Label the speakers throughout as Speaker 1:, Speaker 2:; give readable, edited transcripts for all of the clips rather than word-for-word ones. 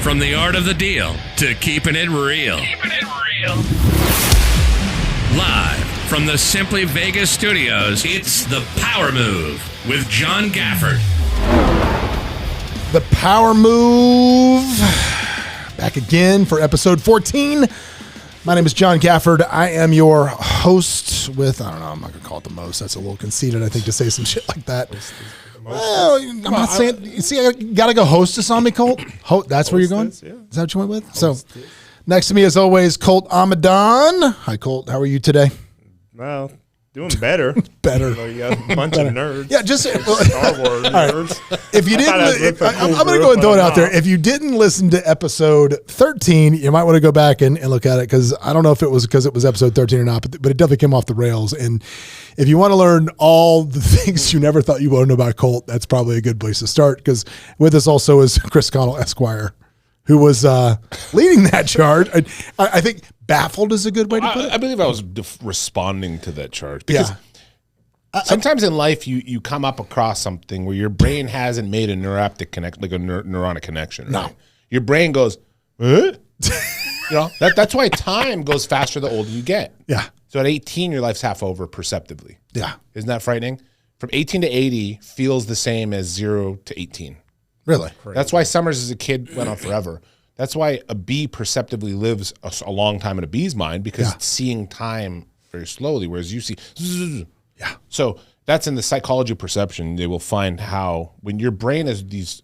Speaker 1: From the art of the deal to keeping it real. Live from the Simply Vegas studios, it's The Power Move with John Gafford.
Speaker 2: The Power Move. Back again for episode 14. My name is John Gafford. I am your host with, I don't know, I'm not going to call it the most. That's a little conceited, I think, to say some shit like that. Well, I'm not saying, you see, I got to go hostess on me, Colt. That's where you're going? Yeah. Is that what you went with? So, next to me, as always, Colt Amidan. Hi, Colt. How are you today?
Speaker 3: Well, doing better. You got a bunch of nerds.
Speaker 2: Yeah, just
Speaker 3: Star Wars nerds.
Speaker 2: If you didn't, I'm going to go and throw it out there. If you didn't listen to episode 13, you might want to go back and look at it, because I don't know if it was because it was episode 13 or not, but it definitely came off the rails. And if you want to learn all the things you never thought you would know about Colt, that's probably a good place to start, because with us also is Chris Connell, Esquire, who was leading that charge. I think baffled is a good way to put it.
Speaker 4: I believe I was responding to that charge, because sometimes in life you come up across something where your brain hasn't made a neuraptic connect, like a neuronic connection. Right? No, your brain goes, huh? That's why time goes faster the older you get. Yeah. So at 18, your life's half over perceptibly. Yeah. Isn't that frightening? From 18 to 80 feels the same as 0 to 18.
Speaker 2: Really?
Speaker 4: Crazy. That's why summers as a kid went on forever. That's why a bee perceptively lives a long time in a bee's mind, because it's seeing time very slowly, whereas you see. Yeah. So that's in the psychology of perception. They will find how when your brain has these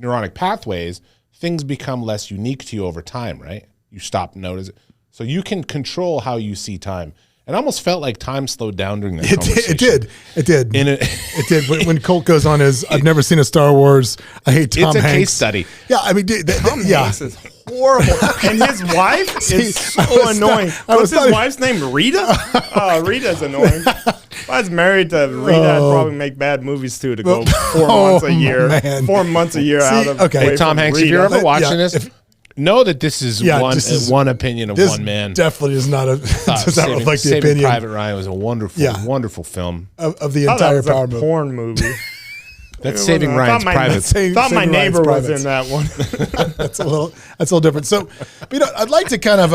Speaker 4: neuronic pathways, things become less unique to you over time, right? You stop noticing. So you can control how you see time. It almost felt like time slowed down during that conversation.
Speaker 2: It did. It did. When Colt goes on his, I've never seen a Star Wars, I hate Tom Hanks.
Speaker 4: It's a case study.
Speaker 2: Yeah, I mean,
Speaker 3: Tom Hanks is horrible. And his wife is so annoying. What's his wife's name? Rita? Oh, Rita's annoying. If I was married to Rita, I'd probably make bad movies too, to go 4 months a year. Man. 4 months a year out of.
Speaker 4: Okay, Tom Hanks,
Speaker 3: Rita.
Speaker 4: if you're ever watching this, know that this is one opinion of one man.
Speaker 2: Definitely is not does not reflect the opinion.
Speaker 4: Private Ryan was a wonderful film
Speaker 2: of the entire Power Move.
Speaker 3: Porn movie.
Speaker 4: That's Saving Ryan's Private.
Speaker 3: Thought my neighbor was in that one.
Speaker 2: That's a little different. So, I'd like to kind of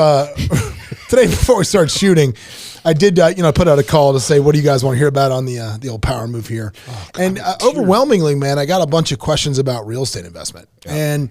Speaker 2: today, before we start shooting, I did put out a call to say, what do you guys want to hear about on the old Power Move here? Oh, God, and overwhelmingly, man, I got a bunch of questions about real estate investment. Yeah. And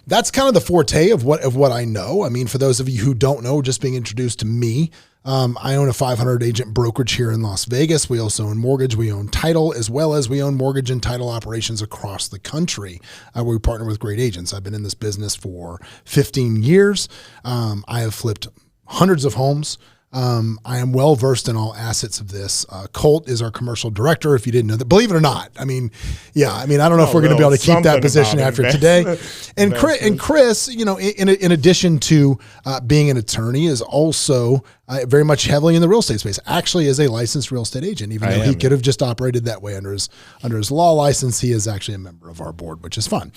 Speaker 2: that's kind of the forte of what I know. I mean, for those of you who don't know, just being introduced to me, I own a 500 agent brokerage here in Las Vegas. We also own mortgage. We own title, as well as we own mortgage and title operations across the country. We partner with great agents. I've been in this business for 15 years. I have flipped hundreds of homes. I am well versed in all assets of this. Colt is our commercial director, if you didn't know that. Believe it or not. I don't know if we're going to be able to keep that position after today. And Chris, in addition to being an attorney, is also very much heavily in the real estate space. Actually, is a licensed real estate agent, even though he could have just operated that way under his law license. He is actually a member of our board, which is fun.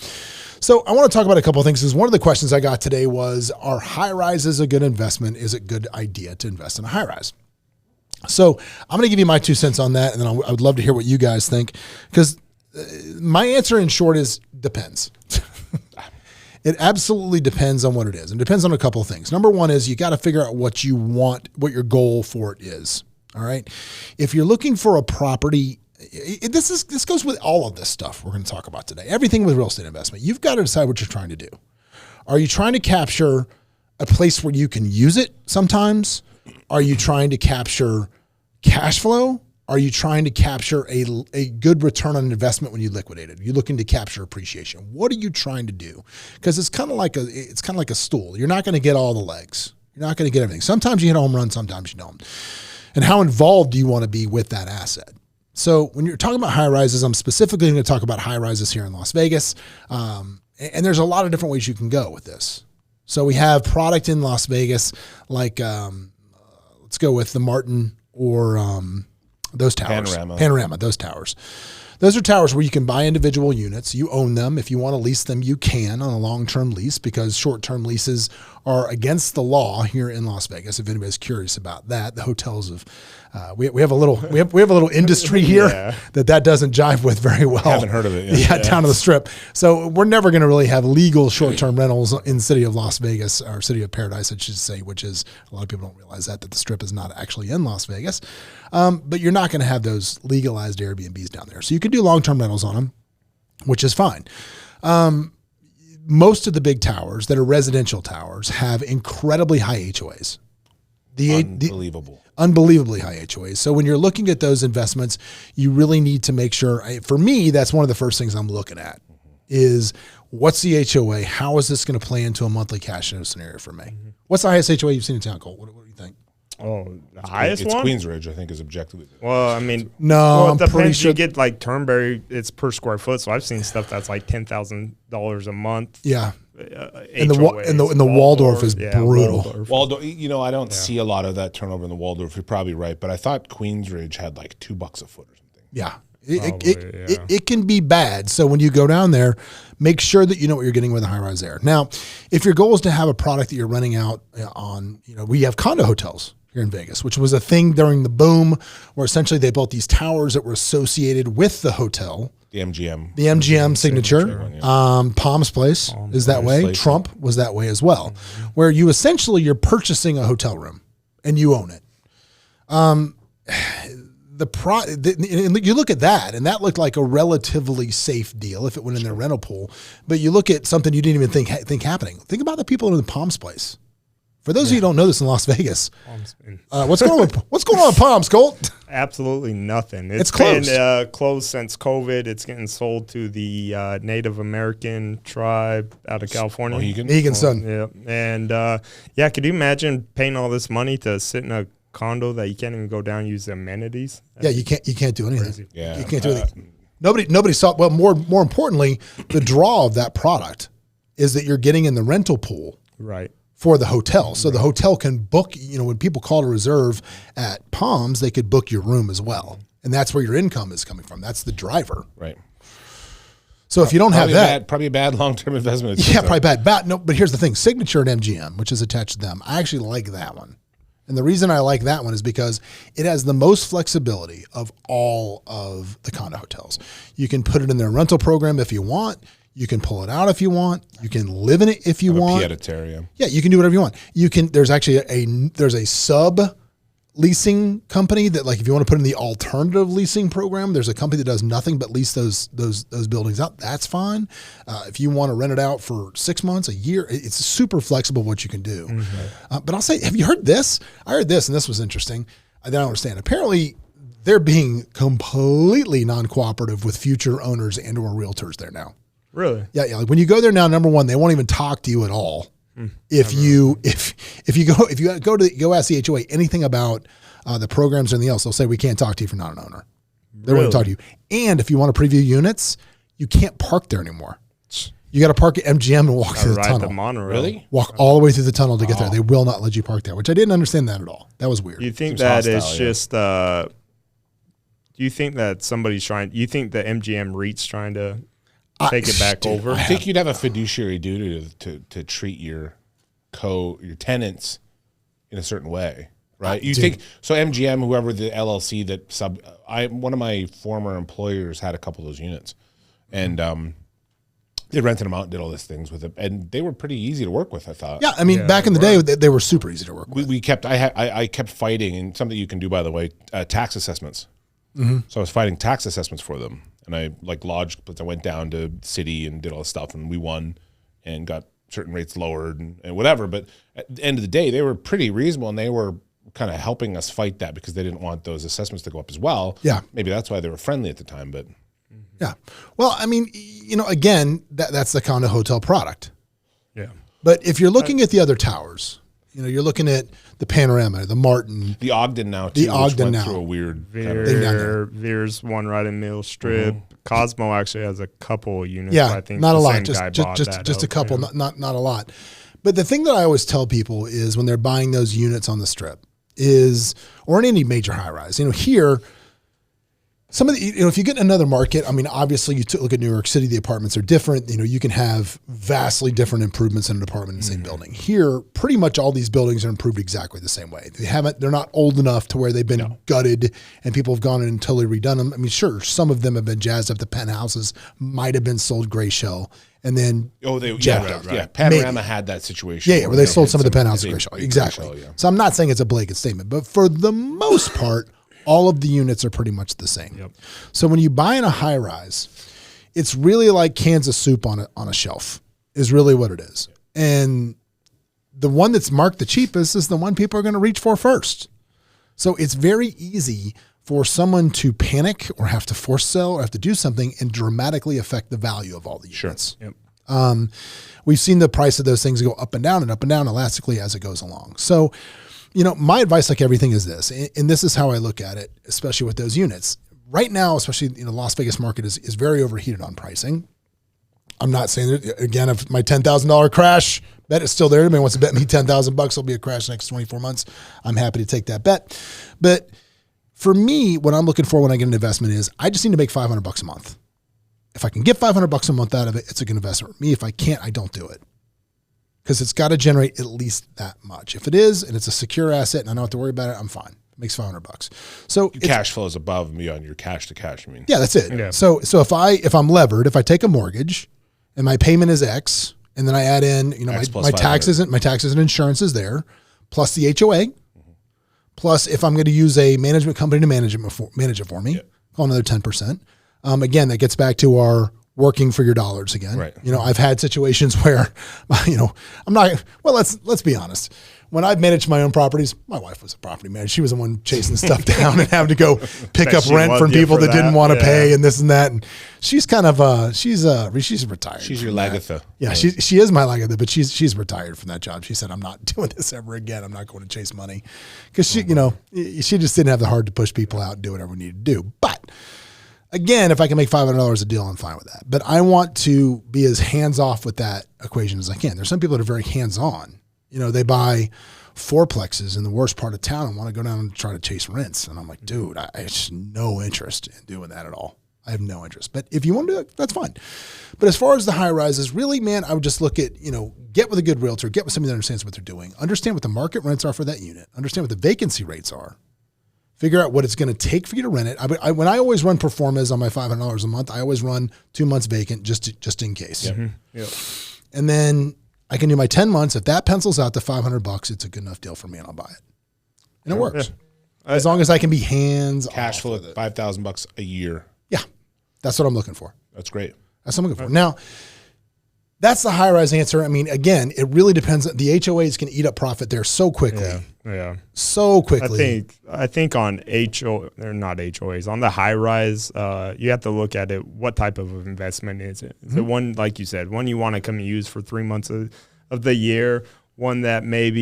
Speaker 2: So I want to talk about a couple of things, because one of the questions I got today was, are high-rises a good investment? Is it a good idea to invest in a high-rise? So I'm going to give you my 2 cents on that, and then I would love to hear what you guys think, because my answer in short is depends. It absolutely depends on what it is. And it depends on a couple of things. Number one is you got to figure out what you want, what your goal for it is. All right. If you're looking for a property, this goes with all of this stuff we're going to talk about today. Everything with real estate investment, you've got to decide what you're trying to do. Are you trying to capture a place where you can use it sometimes? Are you trying to capture cash flow? Are you trying to capture a good return on investment when you liquidate it? Are you looking to capture appreciation? What are you trying to do? Because it's kind of like a stool. You're not going to get all the legs. You're not going to get everything. Sometimes you hit a home run, sometimes you don't. And how involved do you want to be with that asset? So when you're talking about high rises, I'm specifically going to talk about high rises here in Las Vegas. And there's a lot of different ways you can go with this. So we have product in Las Vegas, like let's go with the Martin or those towers.
Speaker 4: Panorama,
Speaker 2: those towers. Those are towers where you can buy individual units. You own them. If you want to lease them, you can on a long-term lease, because short-term leases are against the law here in Las Vegas. If anybody's curious about that, the hotels have we have a little industry here that doesn't jive with very well. I
Speaker 4: haven't heard of it yet.
Speaker 2: Down to the Strip. So we're never going to really have legal short-term rentals in the city of Las Vegas, or city of Paradise, I should say, which is, a lot of people don't realize that the Strip is not actually in Las Vegas. But you're not going to have those legalized Airbnbs down there. So you can do long-term rentals on them, which is fine. Most of the big towers that are residential towers have incredibly high HOAs. Unbelievably high HOAs. So when you're looking at those investments, you really need to make sure, for me, that's one of the first things I'm looking at is, what's the HOA? How is this going to play into a monthly cash flow scenario for me? What's the highest HOA you've seen in town, Colt? What do you think?
Speaker 3: Oh, the highest
Speaker 4: it's
Speaker 3: one?
Speaker 4: Queensridge, I think, is objectively.
Speaker 3: Well, I mean,
Speaker 2: I'm pretty sure
Speaker 3: you get like Turnberry, it's per square foot. So I've seen stuff that's like $10,000 a month.
Speaker 2: Yeah. And the Waldorf is brutal.
Speaker 4: Waldorf, I don't see a lot of that turnover in the Waldorf. You're probably right, but I thought Queensridge had like $2 a foot or something.
Speaker 2: Yeah. It can be bad. So when you go down there, make sure that you know what you're getting with a high-rise there. Now, if your goal is to have a product that you're renting out on, we have condo hotels here in Vegas, which was a thing during the boom, where essentially they built these towers that were associated with the hotel.
Speaker 4: The
Speaker 2: MGM signature. Palms Place is that way. Trump was that way as well, where you're purchasing a hotel room and you own it. You look at that, and that looked like a relatively safe deal if it went in their rental pool. But you look at something you didn't even think happening. Think about the people in the Palms Place. For those of you who don't know this in Las Vegas, what's going on with Palms, Colt?
Speaker 3: Absolutely nothing.
Speaker 2: It's closed.
Speaker 3: Been closed since COVID. It's getting sold to the Native American tribe out of California.
Speaker 2: Mohegan Sun.
Speaker 3: Yeah, and could you imagine paying all this money to sit in a condo that you can't even go down and use the amenities?
Speaker 2: You can't do anything. Crazy.
Speaker 4: Yeah,
Speaker 2: you can't do anything. Nobody saw. Well, more importantly, the draw of that product is that you're getting in the rental pool,
Speaker 3: right,
Speaker 2: for the hotel. So the hotel can book. When people call to reserve at Palms, they could book your room as well, and that's where your income is coming from. That's the driver,
Speaker 4: right.
Speaker 2: So if you don't have that,
Speaker 4: probably a bad long-term investment.
Speaker 2: Yeah, probably bad. No, but here's the thing: Signature at MGM, which is attached to them, I actually like that one. And the reason I like that one is because it has the most flexibility of all of the condo hotels. You can put it in their rental program if you want. You can pull it out if you want. You can live in it if you want.
Speaker 4: Yeah,
Speaker 2: you can do whatever you want. There's actually a sub leasing company that, like, if you want to put in the alternative leasing program, there's a company that does nothing but lease those buildings out. That's fine. If you want to rent it out for 6 months, a year, it's super flexible what you can do. Mm-hmm. But I'll say, have you heard this? I heard this, and this was interesting. I don't understand. Apparently, they're being completely non-cooperative with future owners and or realtors there now.
Speaker 3: Really?
Speaker 2: Yeah. Like when you go there now, number one, they won't even talk to you at all. If you go ask the HOA anything about the programs or anything else, they'll say, we can't talk to you if you're not an owner. They won't talk to you. And if you want to preview units, you can't park there anymore. You got to park at MGM and walk through the tunnel.
Speaker 3: The monorail.
Speaker 4: Really?
Speaker 2: Walk all the way through the tunnel to get there. They will not let you park there, which I didn't understand that at all. That was weird.
Speaker 3: You think that is just do you think that somebody's trying? You think the MGM Reit's trying to take it back over?
Speaker 4: I think you'd have a fiduciary duty to treat your tenants in a certain way, right? You think so? MGM, whoever the LLC that one of my former employers had a couple of those units, and they rented them out and did all these things with it, and they were pretty easy to work with, I thought.
Speaker 2: Yeah, I mean, back in the day, they were super easy to work with.
Speaker 4: I kept fighting, and something you can do, by the way, tax assessments.
Speaker 2: Mm-hmm.
Speaker 4: So I was fighting tax assessments for them, and I lodged, but I went down to city and did all this stuff, and we won and got certain rates lowered and whatever. But at the end of the day, they were pretty reasonable, and they were kind of helping us fight that because they didn't want those assessments to go up as well.
Speaker 2: Yeah.
Speaker 4: Maybe that's why they were friendly at the time, but.
Speaker 2: Yeah. Well, I mean, again, that's the condo hotel product.
Speaker 3: Yeah.
Speaker 2: But if you're looking at the other towers, you're looking at the Panorama, the Martin.
Speaker 4: The Ogden now, too. The Ogden now. Through a weird
Speaker 3: Veer's one right in Mill Strip. Mm-hmm. Cosmo actually has a couple of units.
Speaker 2: Yeah,
Speaker 3: I think
Speaker 2: not a lot. Just a couple, not a lot. But the thing that I always tell people is when they're buying those units on the Strip or in any major high rise, here, Some of the, if you get in another market, I mean, obviously you look at New York City, the apartments are different. You can have vastly different improvements in an apartment in the same building. Here, pretty much all these buildings are improved exactly the same way. They're not old enough to where they've been gutted and people have gone in and totally redone them. I mean, sure, some of them have been jazzed up. The penthouses might have been sold gray shell and then jacked up.
Speaker 4: Yeah, Panorama had that situation.
Speaker 2: Yeah, where they sold some of the penthouses gray shell. Exactly. So I'm not saying it's a blanket statement, but for the most part, all of the units are pretty much the same. Yep. So when you buy in a high rise, it's really like cans of soup on a shelf is really what it is. And the one that's marked the cheapest is the one people are going to reach for first. So it's very easy for someone to panic or have to force sell or have to do something and dramatically affect the value of all the units.
Speaker 3: Yep.
Speaker 2: We've seen the price of those things go up and down elastically as it goes along. So my advice, like everything, is this, and this is how I look at it, especially with those units. Right now, especially the Las Vegas market is very overheated on pricing. I'm not saying that, again, if my $10,000 crash bet is still there, anybody wants to bet me $10,000 it'll be a crash next 24 months, I'm happy to take that bet. But for me, what I'm looking for when I get an investment is I just need to make $500 a month. If I can get $500 a month out of it, it's a good investment for me. If I can't, I don't do it. Because it's got to generate at least that much. If it is, and it's a secure asset and I don't have to worry about it, I'm fine. It makes $500. So
Speaker 4: your cash flow is above and beyond your cash to cash. I mean,
Speaker 2: yeah, that's it.
Speaker 3: Yeah.
Speaker 2: So if I'm levered, if I take a mortgage and my payment is X, and then I add in, my taxes and insurance is there, plus the HOA, plus if I'm going to use a management company to manage it for me, call another 10%. Again, that gets back to our working for your dollars again.
Speaker 4: Right.
Speaker 2: I've had situations where, I'm not, well, let's be honest. When I've managed my own properties, my wife was a property manager. She was the one chasing stuff down and having to go pick up rent from people that didn't want to pay and this and that. And she's kind of, she's retired.
Speaker 4: She's your Lagatha.
Speaker 2: Yeah, she is my Lagatha, but she's retired from that job. She said, I'm not doing this ever again. I'm not going to chase money. Because she just didn't have the heart to push people out and do whatever we needed to do. But again, if I can make $500 a deal, I'm fine with that. But I want to be as hands-off with that equation as I can. There's some people that are very hands-on. They buy fourplexes in the worst part of town and want to go down and try to chase rents. And I'm like, dude, I have no interest in doing that at all. I have no interest. But if you want to do it, that's fine. But as far as the high rises, really, man, I would just look at, get with a good realtor, get with somebody that understands what they're doing, understand what the market rents are for that unit, understand what the vacancy rates are. Figure out what it's going to take for you to rent it. When I always run performas on my $500 a month, I always run 2 months vacant just in case.
Speaker 3: Mm-hmm. Yep.
Speaker 2: And then I can do my 10 months. If that pencils out to $500, it's a good enough deal for me and I'll buy it. And it works. Yeah. As long as I can be hands
Speaker 4: cash flow at $5,000 a year.
Speaker 2: Yeah. That's what I'm looking for.
Speaker 4: That's great.
Speaker 2: That's what I'm looking for. Now, that's the high rise answer. I mean, again, it really depends. The HOAs can eat up profit there so quickly.
Speaker 3: Yeah.
Speaker 2: So quickly.
Speaker 3: I think on they're not HOAs, on the high rise, you have to look at it. What type of investment is it? Is it one, like you said, one you want to come and use for 3 months of the year? One that maybe,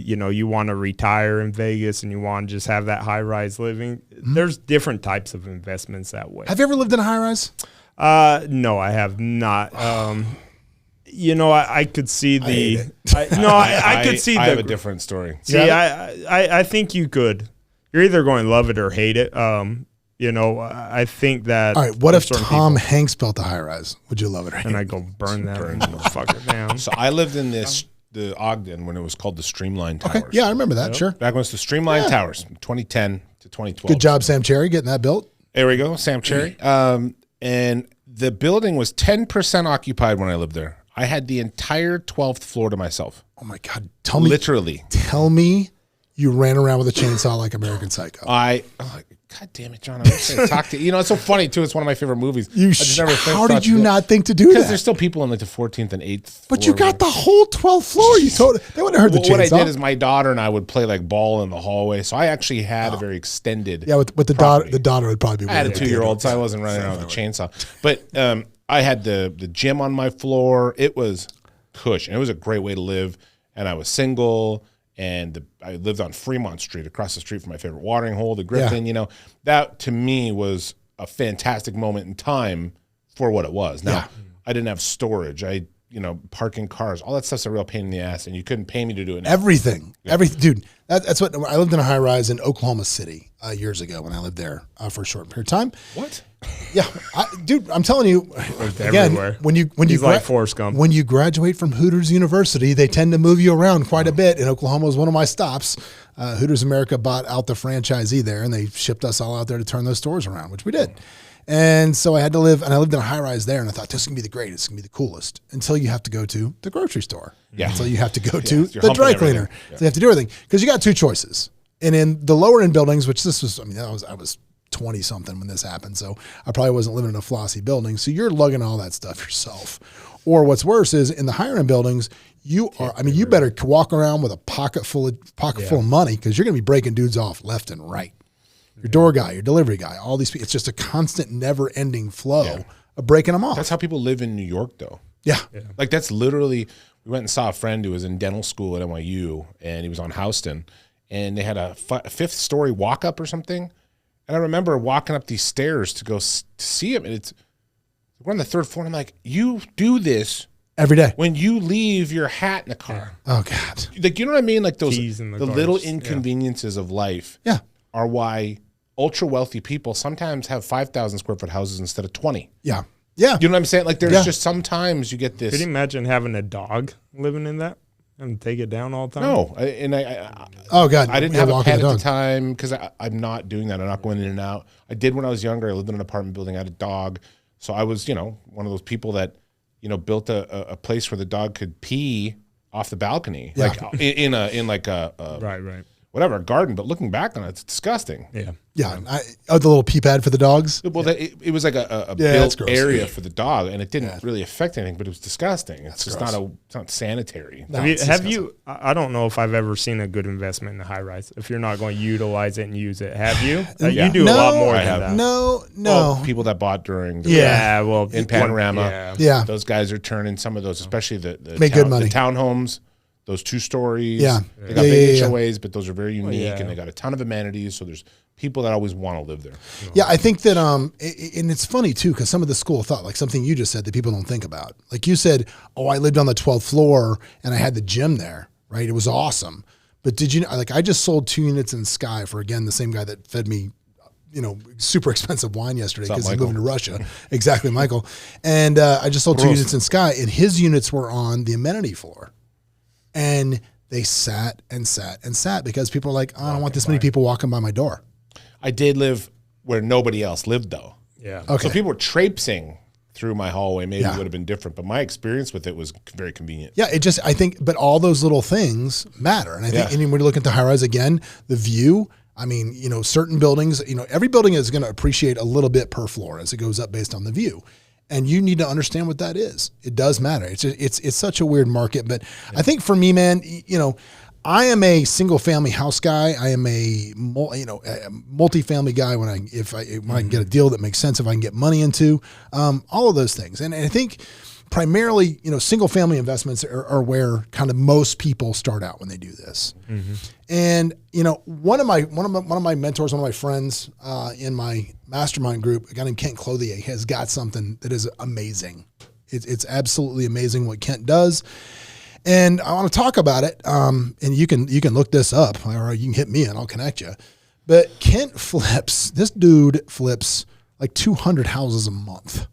Speaker 3: you want to retire in Vegas and you want to just have that high rise living. There's different types of investments that way.
Speaker 2: Have you ever lived in a high rise?
Speaker 3: No, I have not. I could see the. I could see.
Speaker 4: I have a different story.
Speaker 3: See, I think you could. You're either going to love it or hate it. I think that.
Speaker 2: All right. What if Tom Hanks built a high rise? Would you love it or hate it?
Speaker 3: And I go burn that motherfucker down.
Speaker 4: So I lived in the Ogden when it was called the Streamline Towers.
Speaker 2: Okay. Yeah, I remember that. Yep. Sure.
Speaker 4: Back when it was the Streamline Towers, 2010 to 2012.
Speaker 2: Good job, Sam Cherry, getting that built.
Speaker 4: There we go, Sam Cherry. And the building was 10% occupied when I lived there. I had the entire 12th floor to myself.
Speaker 2: Oh my God.
Speaker 4: Literally.
Speaker 2: Tell me you ran around with a chainsaw like American Psycho.
Speaker 4: God damn it, John. I was going to talk to you. It's so funny too. It's one of my favorite movies.
Speaker 2: How did you not think to do that?
Speaker 4: Because there's still people in like the 14th and 8th
Speaker 2: But you got the whole 12th floor. They wouldn't have heard the chainsaw. What I
Speaker 4: did is my daughter and I would play like ball in the hallway. So I actually had a very extended
Speaker 2: with the daughter. The daughter would probably be.
Speaker 4: I had a 2-year-old, so I wasn't running around with a chainsaw. But I had the gym on my floor. It was cush, and it was a great way to live. And I was single. And I lived on Fremont Street, across the street from my favorite watering hole, the Griffin. That to me was a fantastic moment in time for what it was. Now, I didn't have storage. I parking cars, all that stuff's a real pain in the ass, and you couldn't pay me to do it now.
Speaker 2: Everything, dude. That's what I lived in a high rise in Oklahoma City years ago when I lived there for a short period of time.
Speaker 4: What?
Speaker 2: Yeah, dude, I'm telling you, again,
Speaker 3: everywhere.
Speaker 2: when you
Speaker 3: like Forrest Gump.
Speaker 2: When you graduate from Hooters University, they tend to move you around quite a bit. And Oklahoma was one of my stops. Hooters America bought out the franchisee there, and they shipped us all out there to turn those stores around, which we did. And so I had to live, and I lived in a high rise there, and I thought this is gonna be the greatest, it's gonna be the coolest, until you have to go to the grocery store.
Speaker 4: Yeah.
Speaker 2: Until you have to go to
Speaker 4: you're
Speaker 2: the dry cleaner.
Speaker 4: Yeah.
Speaker 2: So you have to do everything because you got two choices. And in the lower end buildings, which this was, I was 20 something when this happened, so I probably wasn't living in a flossy building. So you're lugging all that stuff yourself. Or what's worse is in the higher end buildings, you better walk around with a pocket full of money because you're gonna be breaking dudes off left and right. Your door guy, your delivery guy, all these people. It's just a constant, never-ending flow of breaking them off.
Speaker 4: That's how people live in New York, though.
Speaker 2: Yeah.
Speaker 4: Like that's literally. We went and saw a friend who was in dental school at NYU, and he was on Houston, and they had a fifth-story walk-up or something. And I remember walking up these stairs to go to see him, and we're on the third floor. And I'm like, you do this
Speaker 2: every day
Speaker 4: when you leave your hat in the car.
Speaker 2: Oh God.
Speaker 4: Like you know what I mean? Like those
Speaker 3: Keys in the
Speaker 4: little
Speaker 3: cars.
Speaker 4: inconveniences of life.
Speaker 2: Yeah.
Speaker 4: Are why ultra wealthy people sometimes have 5,000 square foot houses instead of 20.
Speaker 2: Yeah. Yeah.
Speaker 4: You know what I'm saying? Like there's just sometimes you get this.
Speaker 3: Could you imagine having a dog living in that and take it down all the time?
Speaker 4: No,
Speaker 2: Oh God.
Speaker 4: I didn't have a pet at the time because I'm not doing that. I'm not going in and out. I did when I was younger. I lived in an apartment building. I had a dog, so I was one of those people that built a place where the dog could pee off the balcony, like in a
Speaker 3: Right.
Speaker 4: whatever, a garden. But looking back on it, it's disgusting.
Speaker 2: Yeah. The little pee pad for the dogs.
Speaker 4: Well, it was like a built area for the dog, and it didn't really affect anything, but it was disgusting. It's just not sanitary.
Speaker 2: No,
Speaker 3: have you? I don't know if I've ever seen a good investment in a high rise. If you're not going to utilize it and use it, have you? You do a lot more than that.
Speaker 2: No.
Speaker 4: Well, people that bought during in Panorama, those guys are turning some of those, especially the
Speaker 2: make good money.
Speaker 4: The townhomes. Those 2 stories.
Speaker 2: Yeah.
Speaker 4: They got big HOAs, but those are very unique and they got a ton of amenities. So there's people that always want to live there.
Speaker 2: Yeah, I think that, and it's funny too, because some of the school of thought, like something you just said that people don't think about. Like you said, I lived on the 12th floor and I had the gym there, right? It was awesome. But did you know, like I just sold 2 units in Sky for, again, the same guy that fed me, super expensive wine yesterday because he's moving to Russia. Exactly, Michael. And I just sold 2 units in Sky, and his units were on the amenity floor. And they sat and sat and sat because people are like, I don't want this many people walking by my door.
Speaker 4: I did live where nobody else lived, though.
Speaker 3: Yeah.
Speaker 2: Okay.
Speaker 4: So people were traipsing through my hallway. Maybe it would have been different, but my experience with it was very convenient.
Speaker 2: Yeah, I think, but all those little things matter. And I think, and when you look at the high rise again, the view, certain buildings, every building is going to appreciate a little bit per floor as it goes up based on the view. And you need to understand what that is. It does matter. It's such a weird market. But I think for me, man, I am a single family house guy. I am a multi-family guy when I can get a deal that makes sense, if I can get money into all of those things. And I think primarily, single family investments are where kind of most people start out when they do this. Mm-hmm. And one of my mentors, one of my friends in my mastermind group, a guy named Kent Clothier, has got something that is amazing. It's absolutely amazing what Kent does. And I want to talk about it. And you can look this up, or you can hit me and I'll connect you. But this dude flips like 200 houses a month.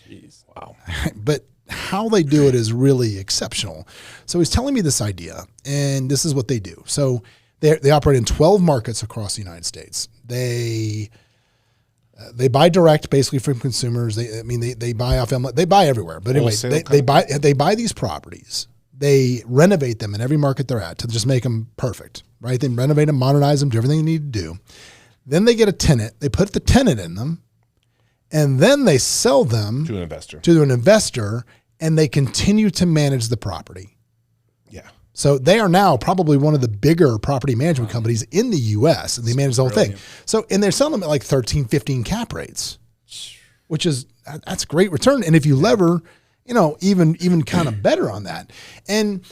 Speaker 3: Jeez. Wow.
Speaker 2: But how they do it is really exceptional. So he's telling me this idea, and this is what they do. So they operate in 12 markets across the United States. They buy direct, basically from consumers. They buy off them. They buy everywhere. But anyway, they buy these properties. They renovate them in every market they're at to just make them perfect, right? They renovate them, modernize them, do everything they need to do. Then they get a tenant. They put the tenant in them, and then they sell them to an investor, and they continue to manage the property.
Speaker 4: Yeah.
Speaker 2: So they are now probably one of the bigger property management companies in the U.S., and they manage the whole thing. So, and they're selling them at like 13, 15 cap rates, which is, that's great return. And if you lever, even kind of better on that. And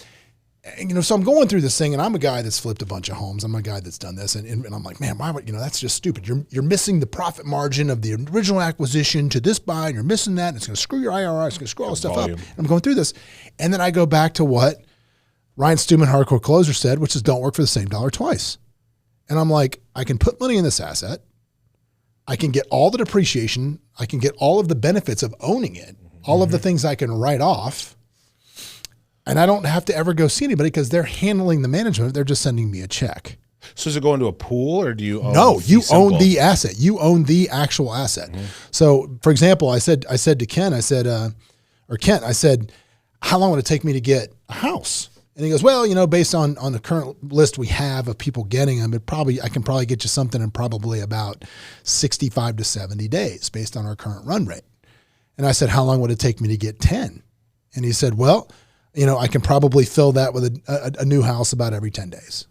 Speaker 2: And, so I'm going through this thing, and I'm a guy that's flipped a bunch of homes. I'm a guy that's done this, and I'm like, man, why would, that's just stupid. You're missing the profit margin of the original acquisition to this buy, and you're missing that, and it's going to screw your IRR, it's going to screw all this stuff up. And I'm going through this, and then I go back to what Ryan Stewman, Hardcore Closer, said, which is don't work for the same dollar twice. And I'm like, I can put money in this asset. I can get all the depreciation. I can get all of the benefits of owning it, all of the things I can write off. And I don't have to ever go see anybody because they're handling the management. They're just sending me a check.
Speaker 4: So does it go into a pool, or do you own?
Speaker 2: No, you own the asset. You own the actual asset. So, for example, I said to Ken, Kent, I said, how long would it take me to get a house? And he goes, well, based on the current list we have of people getting them, I can probably get you something in probably about 65 to 70 days based on our current run rate. And I said, how long would it take me to get 10? And he said, well, I can probably fill that with a new house about every 10 days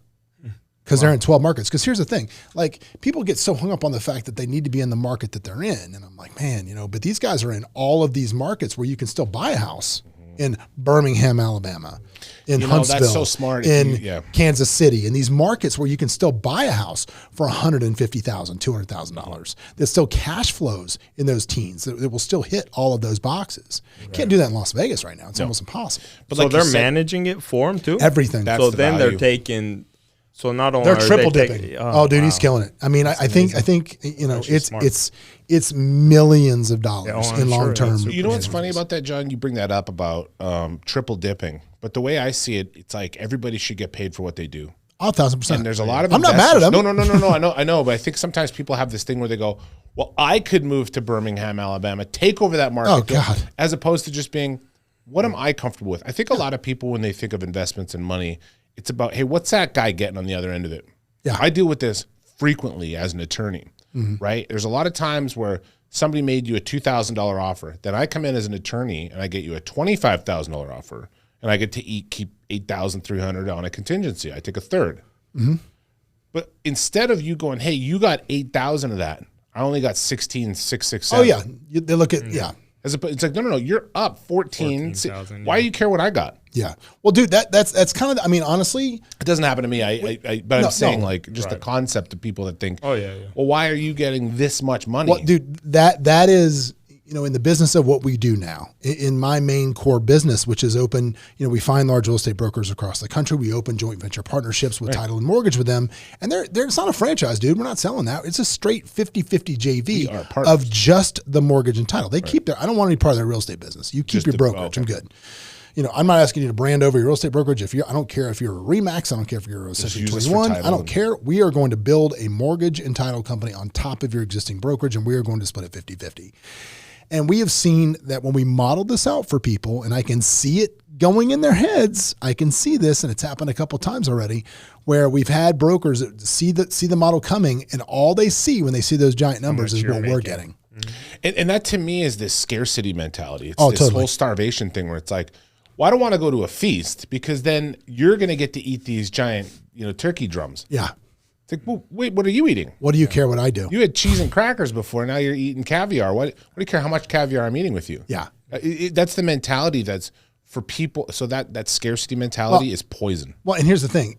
Speaker 2: because they're in 12 markets. Because here's the thing, like people get so hung up on the fact that they need to be in the market that they're in. And I'm like, man, but these guys are in all of these markets where you can still buy a house in Birmingham, Alabama, in Huntsville,
Speaker 4: that's so smart.
Speaker 2: in Kansas City, in these markets where you can still buy a house for $150,000, $200,000 that still cash flows in those teens that will still hit all of those boxes. Right. Can't do that in Las Vegas right now. It's almost impossible.
Speaker 3: But so they're managing it for them too?
Speaker 2: Everything.
Speaker 3: So then they're taking. So not only
Speaker 2: they're triple dipping. Dude, he's killing it. I mean, I think it's millions of dollars in long term.
Speaker 4: You know what's funny about that, John? You bring that up about triple dipping, but the way I see it, it's like everybody should get paid for what they do.
Speaker 2: 1,000%.
Speaker 4: And there's a lot of
Speaker 2: I'm not mad at them.
Speaker 4: No. I know, but I think sometimes people have this thing where they go, "Well, I could move to Birmingham, Alabama, take over that market,"
Speaker 2: oh God,
Speaker 4: as opposed to just being, "What am I comfortable with?" I think a lot of people, when they think of investments and money, it's about, hey, what's that guy getting on the other end of it?
Speaker 2: Yeah.
Speaker 4: I deal with this frequently as an attorney, right? There's a lot of times where somebody made you a $2,000 offer. Then I come in as an attorney and I get you a $25,000 offer, and I get to keep $8,300 on a contingency. I take a third. But instead of you going, hey, you got 8,000 of that, I only got 16,667.
Speaker 2: Oh yeah, they look at
Speaker 4: It's like, no, you're up 14,000. Why do you care what I got?
Speaker 2: Yeah. Well, dude, that's kind of, I mean, honestly,
Speaker 4: it doesn't happen to me. I'm saying the concept of people that think, well, why are you getting this much money?
Speaker 2: Well, dude, that is, in the business of what we do now, in my main core business, which is open, we find large real estate brokers across the country. We open joint venture partnerships with title and mortgage with them. And it's not a franchise, dude. We're not selling that. It's a straight 50-50 JV of just the mortgage and title. They keep I don't want any part of their real estate business. You keep your brokerage. I'm good. I'm not asking you to brand over your real estate brokerage. I don't care if you're a Remax. I don't care if you're a Century 21. I don't care. We are going to build a mortgage and title company on top of your existing brokerage, and we are going to split it 50-50. And we have seen that when we model this out for people, and I can see it going in their heads, I can see this, and it's happened a couple times already, where we've had brokers that see the model coming, and all they see when they see those giant numbers is what we're getting.
Speaker 4: And that to me is this scarcity mentality. It's this whole starvation thing where it's like, well, I don't want to go to a feast because then you're going to get to eat these giant, turkey drums.
Speaker 2: Yeah.
Speaker 4: It's like, well, wait, what are you eating?
Speaker 2: What do you care what I do?
Speaker 4: You had cheese and crackers before. Now you're eating caviar. What do you care how much caviar I'm eating with you?
Speaker 2: Yeah.
Speaker 4: That's the mentality that's for people. So that scarcity mentality is poison.
Speaker 2: Well, and here's the thing.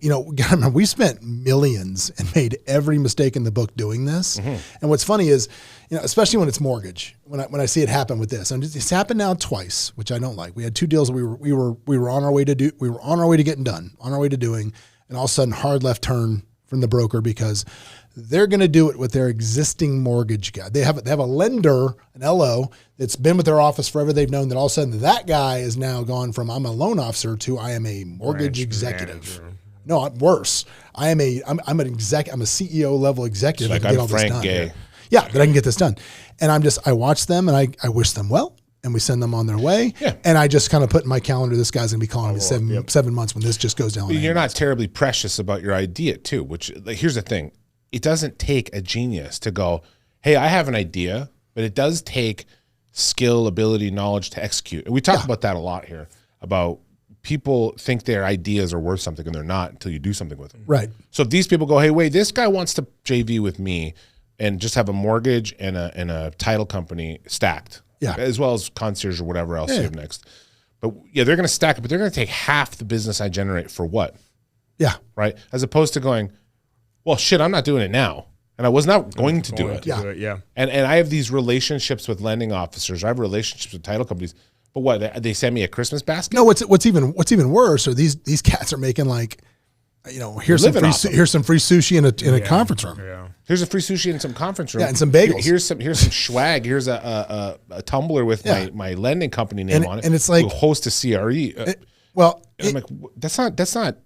Speaker 2: We spent millions and made every mistake in the book doing this. And what's funny is, especially when it's mortgage, when I see it happen with this, and it's happened now twice, which I don't like. We had two deals that we were on our way to do. We were on our way to getting done, on our way to doing, and all of a sudden hard left turn from the broker because they're going to do it with their existing mortgage guy. They have a lender, an LO, that's been with their office forever. They've known that all of a sudden that guy is now gone from I'm a loan officer to I am a mortgage executive.
Speaker 3: Manager.
Speaker 2: No, I'm worse. I'm a CEO level executive.
Speaker 4: Like I'm Frank Gay.
Speaker 2: Yeah, that I can get this done. And I watch them and I wish them well. And we send them on their way. Yeah. And I just kind of put in my calendar, this guy's going to be calling me 7 months when this just goes down.
Speaker 4: You're not terribly precious about your idea too, which here's the thing. It doesn't take a genius to go, hey, I have an idea, but it does take skill, ability, knowledge to execute. And we talk about that a lot here, about people think their ideas are worth something and they're not until you do something with them.
Speaker 2: Right.
Speaker 4: So if these people go, hey, wait, this guy wants to JV with me and just have a mortgage and a title company stacked.
Speaker 2: Yeah.
Speaker 4: As well as concierge or whatever else you have next. But yeah, they're going to stack it, but they're going to take half the business I generate for what?
Speaker 2: Yeah.
Speaker 4: Right? As opposed to going, well, shit, I'm not doing it now. And I was not going to do it.
Speaker 3: Yeah.
Speaker 4: And I have these relationships with lending officers. I have relationships with title companies. But what, they send me a Christmas basket?
Speaker 2: No, what's even worse are these cats are making like, here's some free sushi in a conference room.
Speaker 3: Yeah.
Speaker 4: Here's a free sushi in some conference room.
Speaker 2: Yeah, and some bagels.
Speaker 4: Here's some swag. Here's a tumbler with my lending company name on it.
Speaker 2: And it's like,
Speaker 4: we'll host a CRE. I'm like, that's not.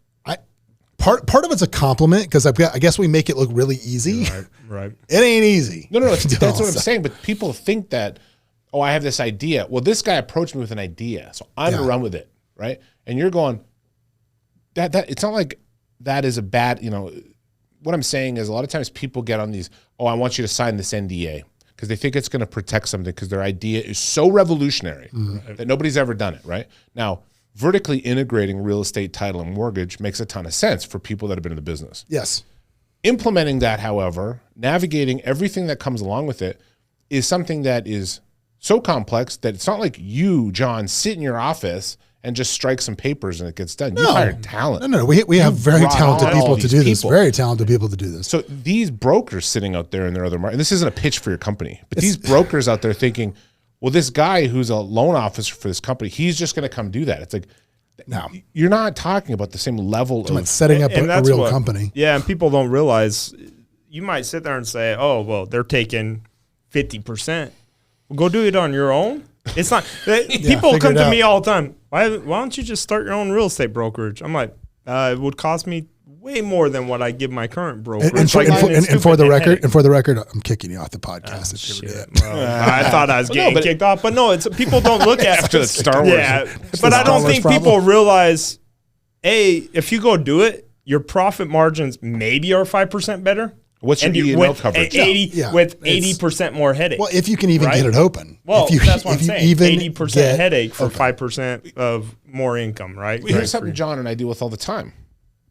Speaker 2: Part of it's a compliment because I guess we make it look really easy.
Speaker 3: Right.
Speaker 2: It ain't easy.
Speaker 4: No. That's what I'm saying. But people think that, I have this idea. Well, this guy approached me with an idea, so I'm gonna run with it, right? And you're going, that it's not like that is a bad. What I'm saying is a lot of times people get on these. I want you to sign this NDA because they think it's going to protect something because their idea is so revolutionary that nobody's ever done it, right? Now, vertically integrating real estate, title, and mortgage makes a ton of sense for people that have been in the business.
Speaker 2: Yes.
Speaker 4: Implementing that, however, navigating everything that comes along with it is something that is so complex that it's not like you, John, sit in your office and just strike some papers and it gets done. You hired talent.
Speaker 2: No. We have very talented people to do this. Very talented people to do this.
Speaker 4: So these brokers sitting out there in their other market, and this isn't a pitch for your company, but these brokers out there thinking, well, this guy who's a loan officer for this company, he's just going to come do that. It's like,
Speaker 2: no,
Speaker 4: you're not talking about the same level of
Speaker 2: setting up a real company.
Speaker 3: Yeah, and people don't realize. You might sit there and say, "Oh, well, they're taking 50%. Well, go do it on your own." It's not. People come to me all the time. Why don't you just start your own real estate brokerage? I'm like, it would cost me way more than what I give my current broker.
Speaker 2: And for the record, I'm kicking you off the podcast if you ever do that.
Speaker 3: Well, I thought I was getting kicked off, but no, people don't look at
Speaker 4: after the Star Wars.
Speaker 3: Yeah, but I don't think people realize, if you go do it, your profit margins maybe are 5% better.
Speaker 4: What's your E&O coverage?
Speaker 3: With 80% more headache.
Speaker 2: Well, if you can even get it open.
Speaker 3: Well, that's what I'm saying. 80% headache for 5% of more income, right?
Speaker 4: Well, here's something John and I deal with all the time.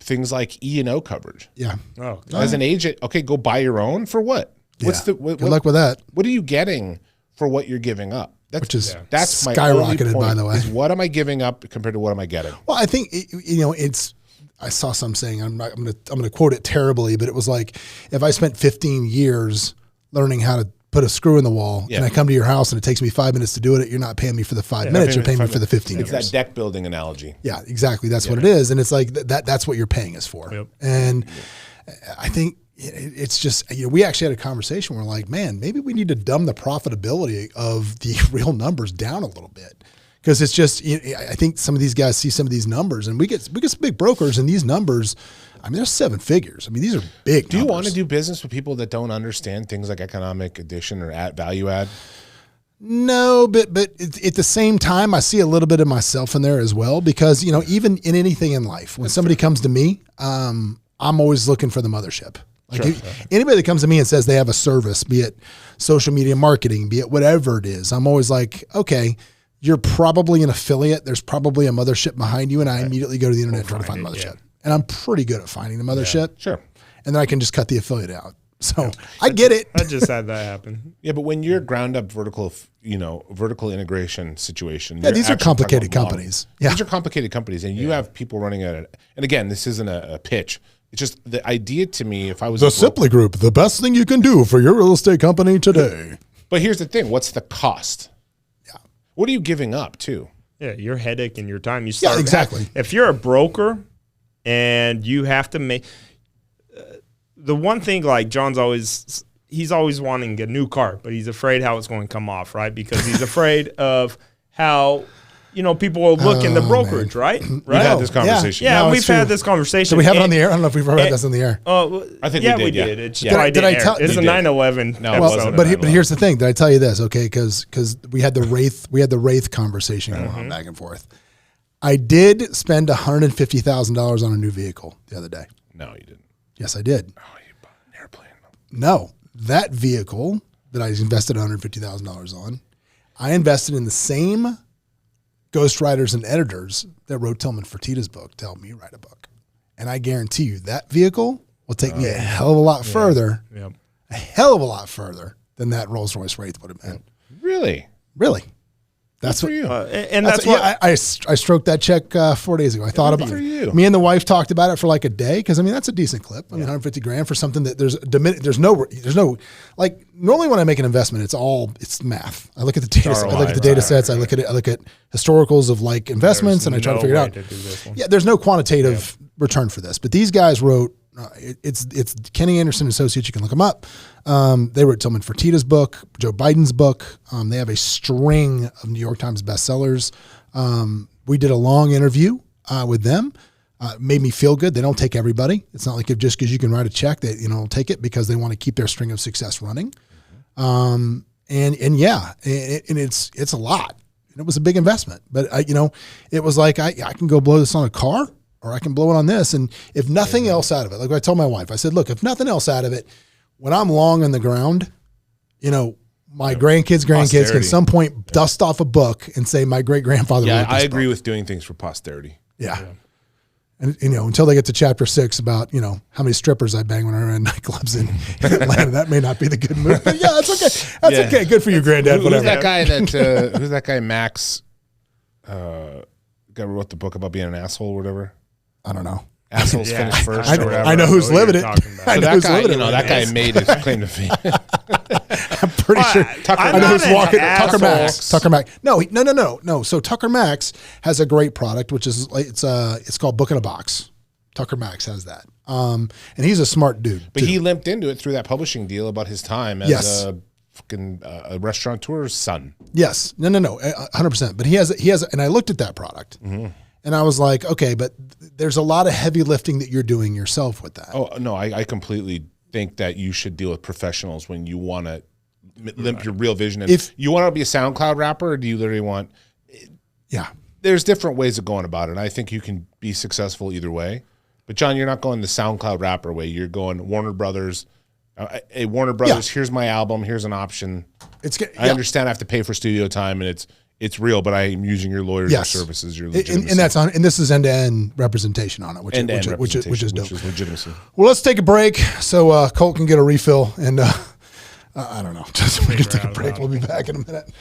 Speaker 4: Things like E&O coverage.
Speaker 2: Yeah.
Speaker 3: Oh,
Speaker 4: as an agent, okay, go buy your own for what? What's
Speaker 2: Good luck with that.
Speaker 4: What are you getting for what you're giving up? That's my
Speaker 2: skyrocketed,
Speaker 4: only point,
Speaker 2: by the way.
Speaker 4: Is what am I giving up compared to what am I getting?
Speaker 2: Well, I think it's. I saw some saying, I'm going to quote it terribly, but it was like, if I spent 15 years learning how to put a screw in the wall and I come to your house and it takes me 5 minutes to do it, you're not paying me for the 5 minutes, you're paying me for the 15 years.
Speaker 4: It's that deck building analogy.
Speaker 2: Yeah, exactly. That's what it is. And it's like, that's what you're paying us for. Yep. And I think it's just, we actually had a conversation where we're like, man, maybe we need to dumb the profitability of the real numbers down a little bit. Because it's just, I think some of these guys see some of these numbers, and we get some big brokers, and these numbers, they're 7 figures. These are big.
Speaker 4: Do you want to do business with people that don't understand things like economic addition or value add?
Speaker 2: No, but at the same time, I see a little bit of myself in there as well. Because even in anything in life, when somebody comes to me, I'm always looking for the mothership. Anybody that comes to me and says they have a service, be it social media marketing, be it whatever it is, I'm always like, okay. You're probably an affiliate. There's probably a mothership behind you, and I immediately go to the internet and try to find the mothership. And I'm pretty good at finding the mothership.
Speaker 4: Sure.
Speaker 2: And then I can just cut the affiliate out. So I get it.
Speaker 3: I just had that happen.
Speaker 4: Yeah, but when you're ground up vertical integration situation.
Speaker 2: Yeah, these are complicated companies. Yeah.
Speaker 4: These are complicated companies, and you have people running at it. And again, this isn't a pitch. It's just the idea to me, if I was
Speaker 2: the Simply Group, the best thing you can do for your real estate company today.
Speaker 4: But here's the thing. What's the cost? What are you giving up too?
Speaker 3: Yeah, your headache and your time. You start
Speaker 2: exactly.
Speaker 3: If you're a broker and you have to make the one thing, like he's always wanting a new car, but he's afraid how it's going to come off, right? Because he's afraid of how people will look in the brokerage, right?
Speaker 4: We've had this conversation.
Speaker 3: Yeah, we've had this conversation.
Speaker 2: Did we have it on the air? I don't know if we've ever had this on the air.
Speaker 4: I think we did.
Speaker 3: It's did I tell? It's a 9/11.
Speaker 4: No,
Speaker 2: well, but here's the thing. Did I tell you this? Okay, because we had the Wraith conversation going on back and forth. I did spend $150,000 on a new vehicle the other day.
Speaker 4: No, you didn't.
Speaker 2: Yes, I did.
Speaker 4: Oh, you bought an airplane.
Speaker 2: No, that vehicle that I invested $150,000 on, I invested in the same ghostwriters and editors that wrote Tillman Fertitta's book to help me write a book. And I guarantee you that vehicle will take me a hell of a lot further, a hell of a lot further than that Rolls Royce Wraith would have been.
Speaker 4: Really?
Speaker 2: Really. That's
Speaker 4: for you.
Speaker 3: And that's what
Speaker 2: I stroked that check 4 days ago. I thought about it.
Speaker 4: you.
Speaker 2: Me and the wife talked about it for like a day because I mean that's a decent clip. I mean, $150,000 for something that there's no like normally when I make an investment, it's math. I look at the data. I look at the data sets. I look at historicals of like investments, and I try to figure it out. Yeah, there's no quantitative return for this, but these guys wrote. It's Kenny Anderson Associates. You can look them up. They wrote Tillman Fertitta's book, Joe Biden's book. They have a string of New York Times bestsellers. We did a long interview with them. Made me feel good. They don't take everybody. It's not like if just because you can write a check that take it because they want to keep their string of success running. And it's a lot. It was a big investment, but it was like I can go blow this on a car. Or I can blow it on this. And if nothing else out of it, like I told my wife, I said, look, if nothing else out of it, when I'm long on the ground, my grandkids can at some point dust off a book and say my great-grandfather wrote this
Speaker 4: I agree
Speaker 2: book.
Speaker 4: with doing things for posterity.
Speaker 2: Yeah. And, until they get to chapter 6 about, how many strippers I bang when I ran nightclubs in Atlanta, that may not be the good move. But yeah, that's okay. That's okay. Good for you, granddad.
Speaker 4: Who's that guy who's that guy, Max, guy who wrote the book about being an asshole or whatever?
Speaker 2: I don't know.
Speaker 4: Assholes finish first.
Speaker 2: I know who's living it.
Speaker 4: That guy made his claim to fame.
Speaker 2: I'm pretty sure. I know who's walking. Tucker Max. No. So Tucker Max has a great product, which is it's called Book in a Box. Tucker Max has that, and he's a smart dude.
Speaker 4: But he limped into it through that publishing deal about his time as a restaurateur's son.
Speaker 2: Yes. No. 100%. But he has, and I looked at that product. Mm-hmm. And I was like, okay, but there's a lot of heavy lifting that you're doing yourself with that.
Speaker 4: Oh, no, I completely think that you should deal with professionals when you want to limp your real vision. And if you want to be a SoundCloud rapper, or do you literally want...
Speaker 2: Yeah.
Speaker 4: There's different ways of going about it, and I think you can be successful either way. But, John, you're not going the SoundCloud rapper way. You're going Warner Brothers. Hey, Warner Brothers, here's my album. Here's an option. I understand I have to pay for studio time, and it's real, but I am using your lawyers' services. Your legitimacy.
Speaker 2: And that's on. And this is end-to-end representation on it, which is dope.
Speaker 4: Legitimacy.
Speaker 2: Well, let's take a break so Colt can get a refill, and I don't know. Just we can take a break. We'll be back in a minute.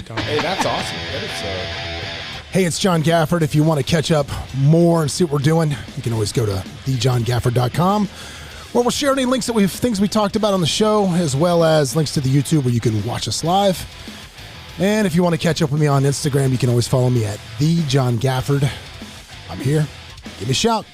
Speaker 4: Hey, that's awesome.
Speaker 2: Hey, it's John Gafford. If you want to catch up more and see what we're doing, you can always go to thejohngafford.com. Where we'll share any links things we talked about on the show, as well as links to the YouTube where you can watch us live. And if you want to catch up with me on Instagram, you can always follow me at thejohngafford. I'm here. Give me a shout.